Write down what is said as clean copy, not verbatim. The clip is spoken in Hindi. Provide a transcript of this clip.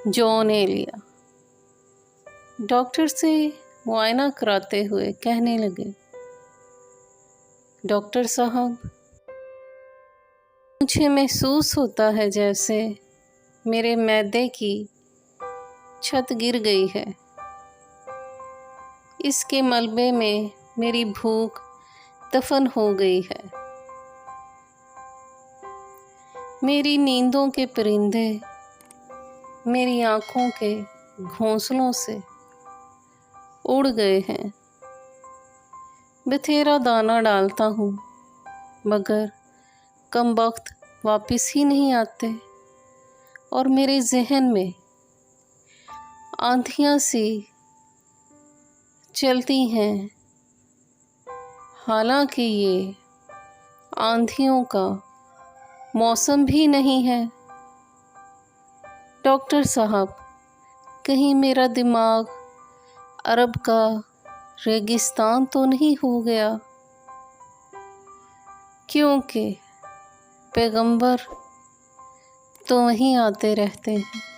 जॉन एलिया डॉक्टर से मुआयना कराते हुए कहने लगे, डॉक्टर साहब, मुझे महसूस होता है जैसे मेरे मैदे की छत गिर गई है। इसके मलबे में मेरी भूख दफन हो गई है। मेरी नींदों के परिंदे मेरी आँखों के घोंसलों से उड़ गए हैं। बथेरा दाना डालता हूँ मगर कमबख्त वापस ही नहीं आते और मेरे जहन में आंधियाँ सी चलती हैं, हालांकि ये आंधियों का मौसम भी नहीं है। डॉक्टर साहब, कहीं मेरा दिमाग अरब का रेगिस्तान तो नहीं हो गया, क्योंकि पैगंबर तो वहीं आते रहते हैं।